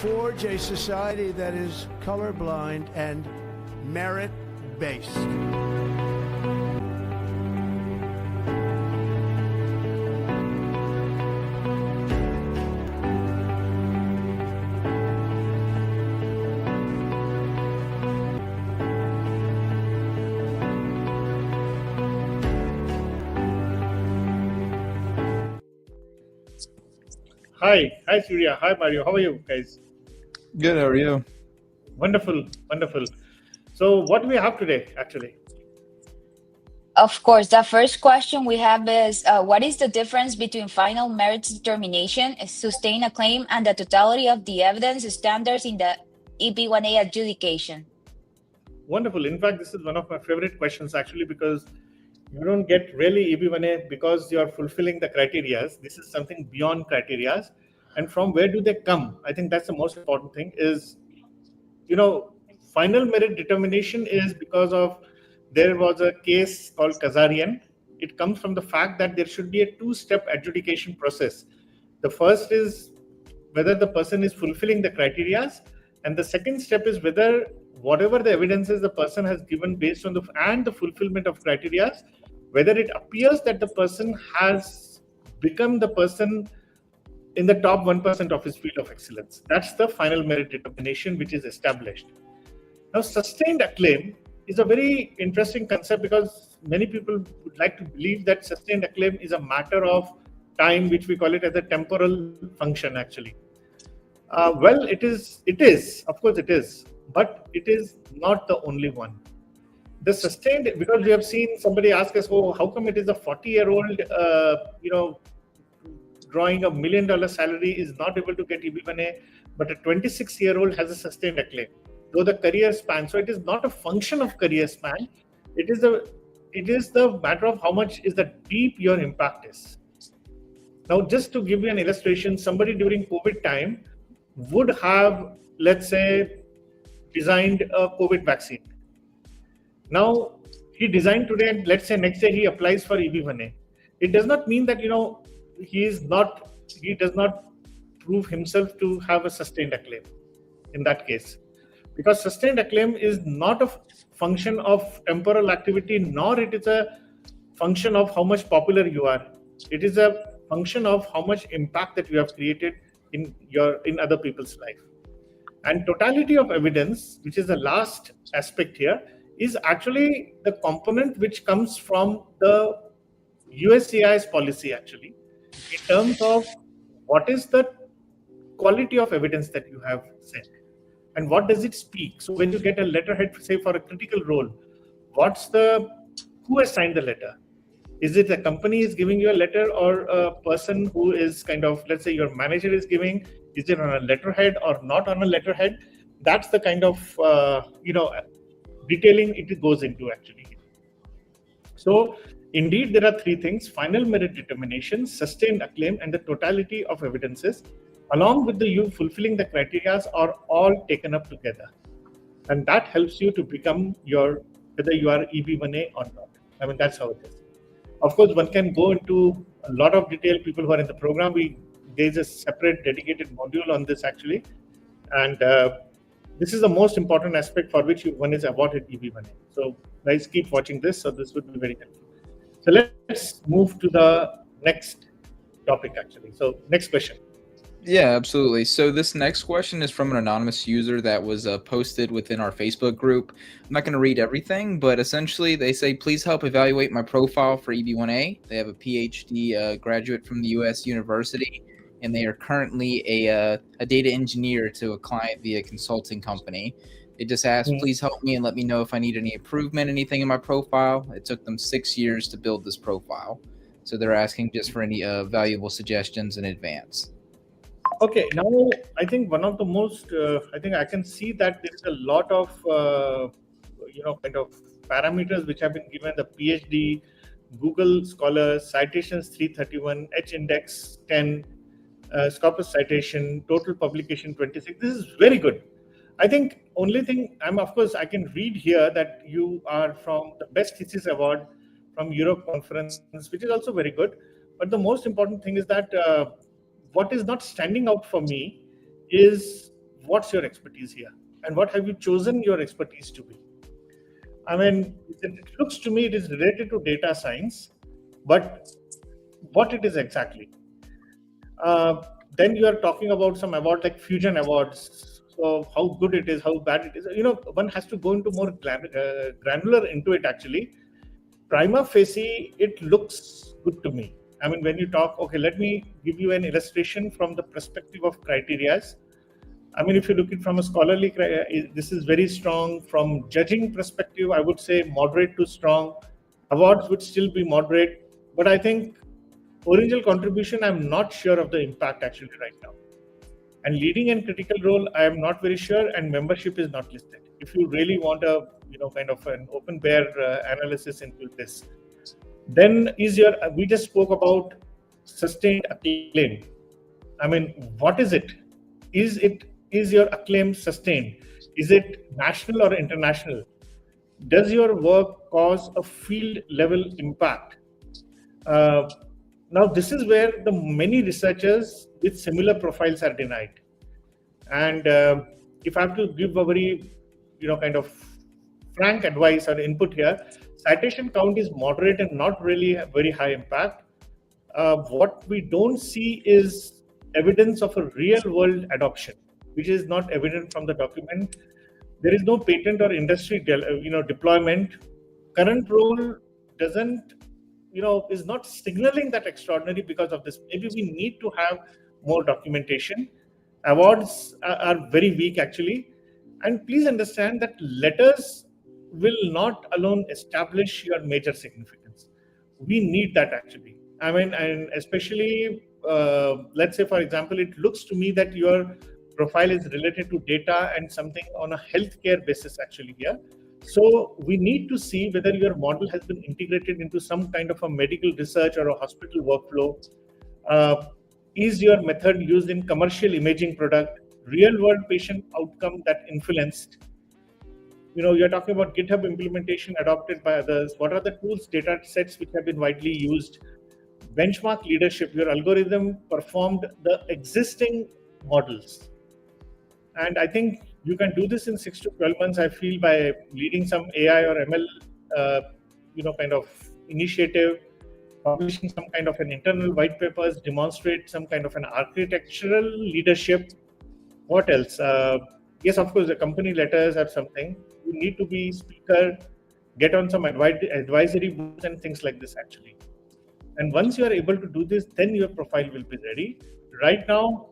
forge a society that is colorblind and merit-based. Hi Surya, hi Mario, how are you guys? Good, how are you? Wonderful. So what do we have today actually? Of course, the first question we have is, what is the difference between final merits determination, sustained acclaim, and the totality of the evidence standards in the EB1A adjudication? Wonderful. In fact, this is one of my favorite questions actually, because you don't get really EB1A because you're fulfilling the criteria. This is something beyond criteria. And from where do they come? I think that's the most important thing is, final merit determination is because of there was a case called Kazarian. It comes from the fact that there should be a two-step adjudication process. The first is whether the person is fulfilling the criteria, and the second step is whether whatever the evidences the person has given based on the fulfillment of criteria, whether it appears that the person has become the person in the top 1% of his field of excellence. That's the final merit determination which is established. Now, sustained acclaim is a very interesting concept because many people would like to believe that sustained acclaim is a matter of time, which we call it as a temporal function actually. Well, it is, of course it is, but it is not the only one. The sustained, because we have seen somebody ask us, oh, how come it is a 40-year-old, drawing $1 million salary is not able to get EB1A, but a 26-year-old has a sustained acclaim, though the career span. So it is not a function of career span. It is the matter of how much is the deep your impact is. Now, just to give you an illustration, somebody during COVID time would have, let's say, designed a COVID vaccine. Now, he designed today, and let's say next day he applies for EB1A. It does not mean that, he does not prove himself to have a sustained acclaim in that case. Because sustained acclaim is not a function of temporal activity, nor it is a function of how much popular you are. It is a function of how much impact that you have created in other people's life. And totality of evidence, which is the last aspect here, is actually the component which comes from the USCIS policy actually, in terms of what is the quality of evidence that you have sent and what does it speak. So when you get a letterhead, say for a critical role, who has signed the letter? Is it a company is giving you a letter, or a person who is kind of, let's say your manager is giving? Is it on a letterhead or not on a letterhead? That's the kind of detailing it goes into actually. So indeed, there are three things: final merit determination, sustained acclaim, and the totality of evidences, along with you fulfilling the criteria, are all taken up together. And that helps you to become whether you are EB1A or not. I mean, that's how it is. Of course, one can go into a lot of detail. People who are in the program, there's a separate dedicated module on this actually. And this is the most important aspect for which one is awarded EB1A. So guys, keep watching this. So this would be very helpful. So let's move to the next topic actually. So next question. Yeah, absolutely. So this next question is from an anonymous user that was posted within our Facebook group. I'm not going to read everything, but essentially they say, please help evaluate my profile for EB1A. They have a PhD graduate from the U.S. University, and they are currently a data engineer to a client via consulting company. They just asked, please help me and let me know if I need any improvement, anything in my profile. It took them 6 years to build this profile. So they're asking just for any valuable suggestions in advance. Okay, now I think one of the most, I think I can see that there is a lot of, kind of parameters which have been given: the PhD, Google Scholar, citations 331, H-index 10, Scopus citation, total publication 26. This is very good. I think only thing of course, I can read here that you are from the Best Thesis Award from Europe Conference, which is also very good. But the most important thing is that what is not standing out for me is what's your expertise here? And what have you chosen your expertise to be? I mean, it looks to me it is related to data science, but what it is exactly? Then you are talking about some award like Fusion Awards. So how good it is, how bad it is. One has to go into more granular into it actually. Prima facie, it looks good to me. I mean, when you talk, okay, let me give you an illustration from the perspective of criterias. I mean, if you look at it from a scholarly, this is very strong. From judging perspective, I would say moderate to strong. Awards would still be moderate, but I think original contribution, I'm not sure of the impact actually right now. And leading and critical role, I am not very sure, and membership is not listed. If you really want a kind of an open bear analysis into this, then we just spoke about sustained acclaim. I mean, what is it? Is your acclaim sustained? Is it national or international? Does your work cause a field level impact? Now, this is where the many researchers with similar profiles are denied. And if I have to give a very, kind of frank advice or input here, citation count is moderate and not really very high impact. What we don't see is evidence of a real world adoption, which is not evident from the document. There is no patent or industry, deployment. Current role doesn't, is not signaling that extraordinary because of this. Maybe we need to have more documentation. Awards are very weak actually. And please understand that letters will not alone establish your major significance. We need that actually. I mean, and especially, let's say, for example, it looks to me that your profile is related to data and something on a healthcare basis actually here. So we need to see whether your model has been integrated into some kind of a medical research or a hospital workflow. Is your method used in commercial imaging product, real world patient outcome that influenced? You're talking about GitHub implementation adopted by others. What are the tools, data sets which have been widely used? Benchmark leadership, your algorithm performed the existing models. And I think you can do this in 6 to 12 months, I feel, by leading some AI or ML, kind of initiative, publishing some kind of an internal white papers, demonstrate some kind of an architectural leadership. What else? Yes, of course, the company letters or something. You need to be speaker, get on some advisory boards and things like this actually. And once you are able to do this, then your profile will be ready. Right now,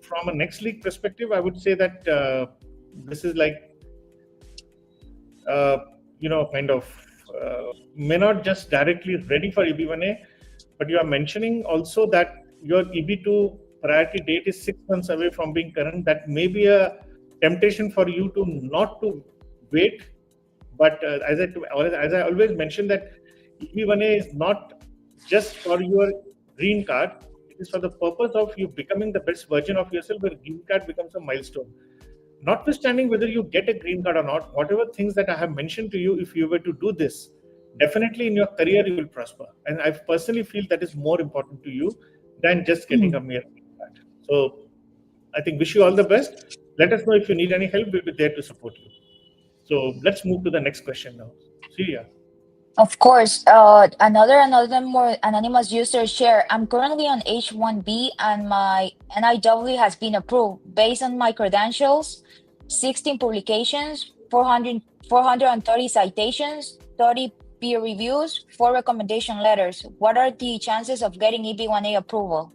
from a next league perspective, I would say that this is like, may not just directly ready for EB1A, but you are mentioning also that your EB2 priority date is 6 months away from being current. That may be a temptation for you to not to wait. But as I always mention that EB1A is not just for your green card. It is for the purpose of you becoming the best version of yourself, where green card becomes a milestone. Notwithstanding whether you get a green card or not, whatever things that I have mentioned to you, if you were to do this, definitely in your career you will prosper. And I personally feel that is more important to you than just getting a mere green card. So I think wish you all the best. Let us know if you need any help. We'll be there to support you. So let's move to the next question now. Surya. Of course. Another more anonymous user share. I'm currently on H1B and my NIW has been approved. Based on my credentials, 16 publications, 430 citations, 30 peer reviews, 4 recommendation letters. What are the chances of getting EB1A approval?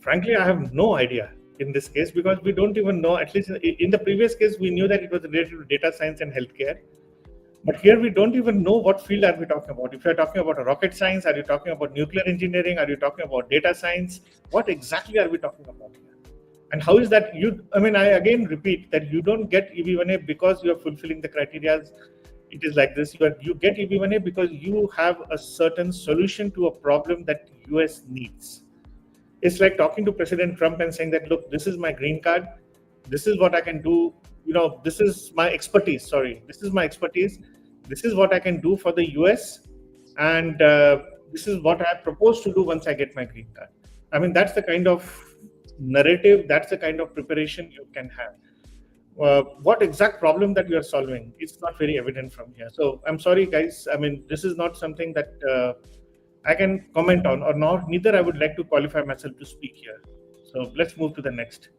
Frankly, I have no idea in this case, because we don't even know. At least in the previous case, we knew that it was related to data science and healthcare. But here we don't even know what field are we talking about. If you're talking about rocket science, are you talking about nuclear engineering? Are you talking about data science? What exactly are we talking about here? And how is that I again repeat that you don't get EB1A because you are fulfilling the criteria. It is like this. You get EB1A because you have a certain solution to a problem that US needs. It's like talking to President Trump and saying that, look, this is my green card. This is what I can do. This is my expertise. This is my expertise. This is what I can do for the US. And this is what I propose to do once I get my green card. I mean, that's the kind of narrative, that's the kind of preparation you can have. what exact problem that you are solving is not very evident from here. So I'm sorry, guys. I mean, this is not something that I can comment on, or not. Neither I would like to qualify myself to speak here. So let's move to the next.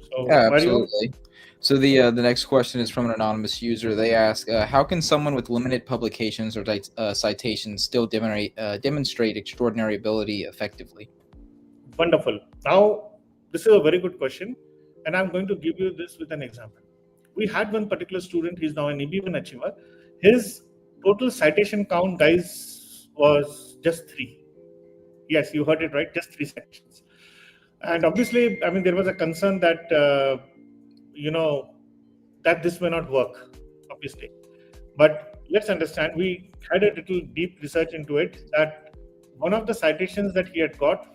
So Yeah, Mario, absolutely. So the next question is from an anonymous user. They ask, how can someone with limited publications or citations still demonstrate extraordinary ability effectively? wonderful. Now, this is a very good question, and I'm going to give you this with an example. We had one particular student. He's now an EB1 achiever. His total citation count, guys, was just 3. Yes, you heard it right, just 3 citations. And obviously, I mean, there was a concern that that this may not work, obviously. But let's understand, we had a little deep research into it, that one of the citations that he had got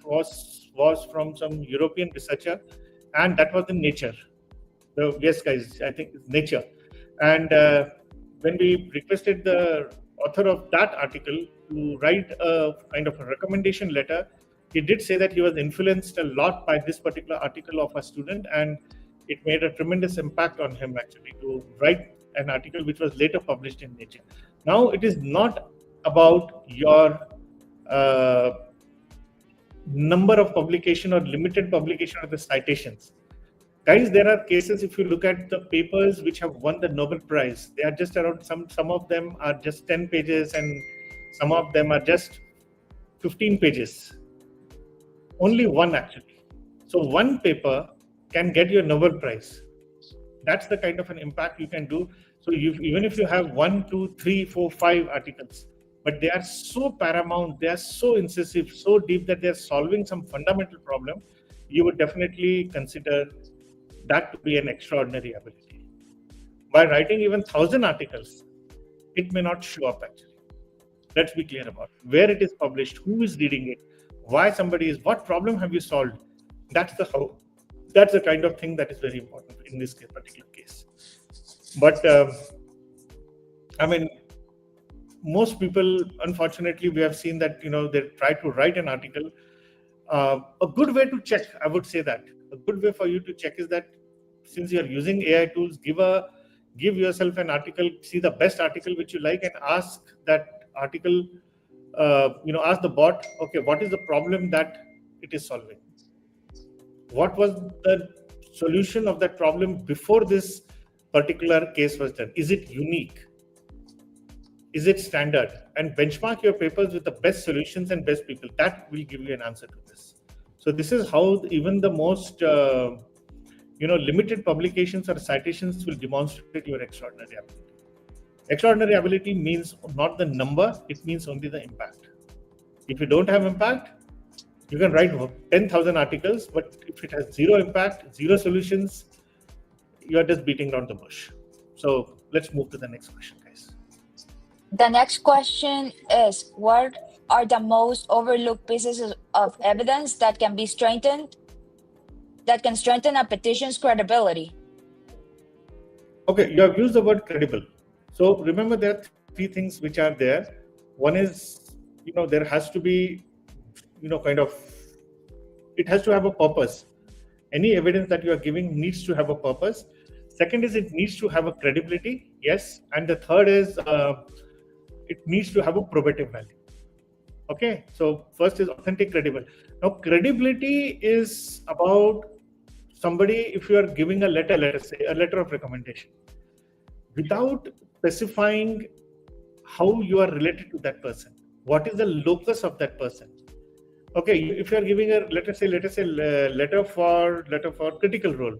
was from some European researcher, and that was in Nature. So yes, guys, I think it's Nature. And when we requested the author of that article to write a kind of a recommendation letter, he did say that he was influenced a lot by this particular article of a student, and it made a tremendous impact on him actually to write an article which was later published in Nature. Now, it is not about your number of publication or limited publication of the citations. Guys, there are cases, if you look at the papers which have won the Nobel Prize, they are just around, some of them are just 10 pages and some of them are just 15 pages. Only one actually. So one paper can get you a Nobel Prize. That's the kind of an impact you can do. So even if you have 1, 2, 3, 4, 5 articles, but they are so paramount, they are so incisive, so deep that they are solving some fundamental problem, you would definitely consider that to be an extraordinary ability. By writing even 1,000 articles, it may not show up actually. Let's be clear about it. Where it is published, who is reading it, why somebody is, what problem have you solved? That's the kind of thing that is very important in this particular case. But I mean, most people, unfortunately, we have seen that they try to write an article. A good way to check, I would say that a good way for you to check is that since you are using AI tools, give yourself an article, see the best article which you like, and ask that article. Ask the bot, okay, what is the problem that it is solving? What was the solution of that problem before this particular case was done? Is it unique? Is it standard? And benchmark your papers with the best solutions and best people. That will give you an answer to this. So this is how even the most limited publications or citations will demonstrate your extraordinary ability. Extraordinary ability means not the number, it means only the impact. If you don't have impact, you can write 10,000 articles, but if it has zero impact, zero solutions, you are just beating around the bush. So let's move to the next question, guys. The next question is, what are the most overlooked pieces of evidence that can be strengthened, that can strengthen a petition's credibility? Okay, you have used the word credible. So remember, there are 3 things which are there. One is, there has to be, it has to have a purpose. Any evidence that you are giving needs to have a purpose. Second is, it needs to have a credibility. Yes. And the third is, it needs to have a probative value. Okay. So first is authentic, credible. Now, credibility is about somebody, if you are giving a letter, let us say a letter of recommendation, without specifying how you are related to that person, what is the locus of that person. Okay, if you are giving a let us say letter for critical role,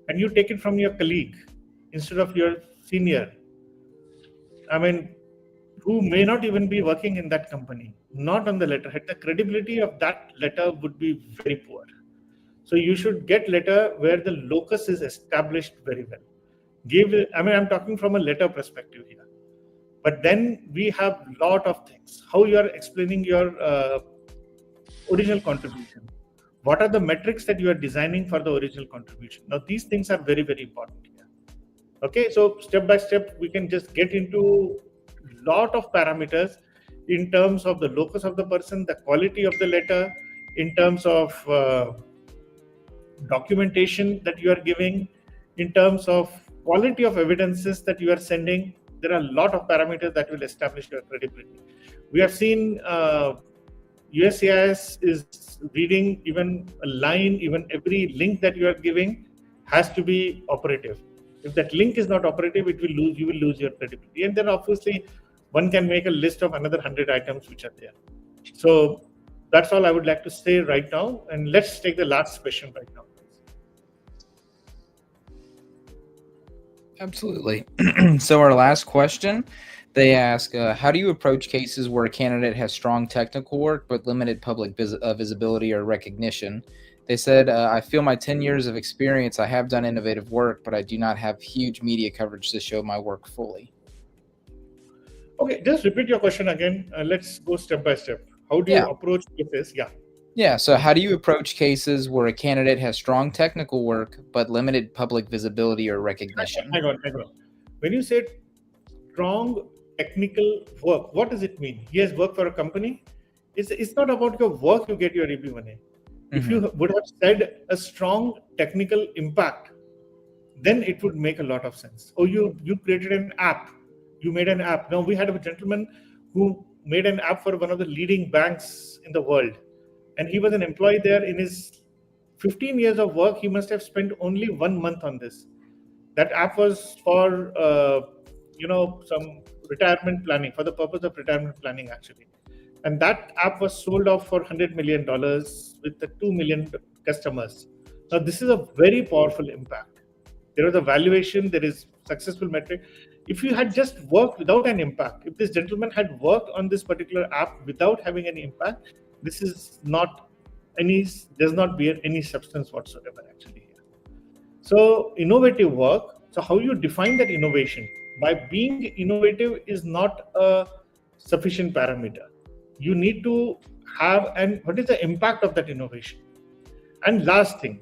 and you take it from your colleague instead of your senior, I mean, who may not even be working in that company, not on the letterhead, the credibility of that letter would be very poor. So you should get letter where the locus is established very well. I'm talking from a letter perspective here. But then we have a lot of things. How you are explaining your original contribution. What are the metrics that you are designing for the original contribution? Now, these things are very, very important here. Okay, so step by step, we can just get into a lot of parameters in terms of the locus of the person, the quality of the letter, in terms of documentation that you are giving, in terms of quality of evidences that you are sending. There are a lot of parameters that will establish your credibility. We have seen USCIS is reading even a line, even every link that you are giving has to be operative. If that link is not operative, you will lose your credibility. And then obviously one can make a list of another 100 items which are there. So that's all I would like to say right now. And let's take the last question right now. Absolutely. So our last question, they ask, how do you approach cases where a candidate has strong technical work but limited public visibility or recognition? They said, I feel my 10 years of experience, I have done innovative work, but I do not have huge media coverage to show my work fully. Okay, just repeat your question again. Let's go step by step. How do you approach this? Yeah, so how do you approach cases where a candidate has strong technical work but limited public visibility or recognition? Hang on. When you say strong technical work, what does it mean? He has worked for a company. It's not about your work you get your EB1A. If you would have said a strong technical impact, then it would make a lot of sense. Or you created an app. You made an app. Now, we had a gentleman who made an app for one of the leading banks in the world. And he was an employee there. In his 15 years of work, he must have spent only 1 month on this. That app was for, some retirement planning, for the purpose of retirement planning, actually. And that app was sold off for $100 million with the 2 million customers. Now, this is a very powerful impact. There was a valuation, there is successful metric. If you had just worked without an impact, if this gentleman had worked on this particular app without having any impact, this is does not bear any substance whatsoever, actually. So innovative work. So how you define that innovation? By being innovative is not a sufficient parameter. You need to have, and what is the impact of that innovation? And last thing,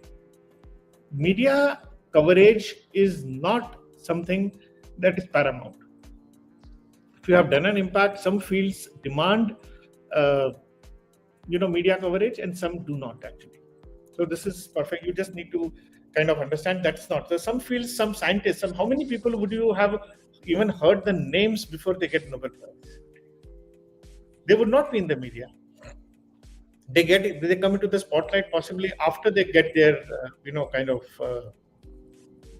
media coverage is not something that is paramount. If you have done an impact, some fields demand media coverage and some do not, actually. So this is perfect. You just need to kind of understand that's not. So some fields, some scientists, how many people would you have even heard the names before they get Nobel Prize? They would not be in the media. They come into the spotlight possibly after they get their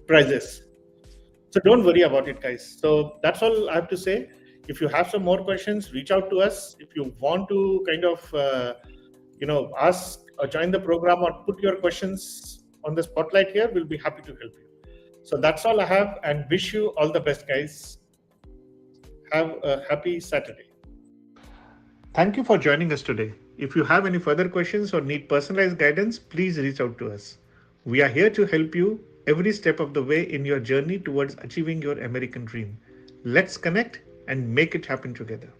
prizes. So don't worry about it, guys. So that's all I have to say. If you have some more questions, reach out to us. If you want to kind of ask or join the program or put your questions on the spotlight here, we'll be happy to help you. So that's all I have, and wish you all the best, guys. Have a happy Saturday. Thank you for joining us today. If you have any further questions or need personalized guidance, please reach out to us. We are here to help you every step of the way in your journey towards achieving your American dream. Let's connect and make it happen together.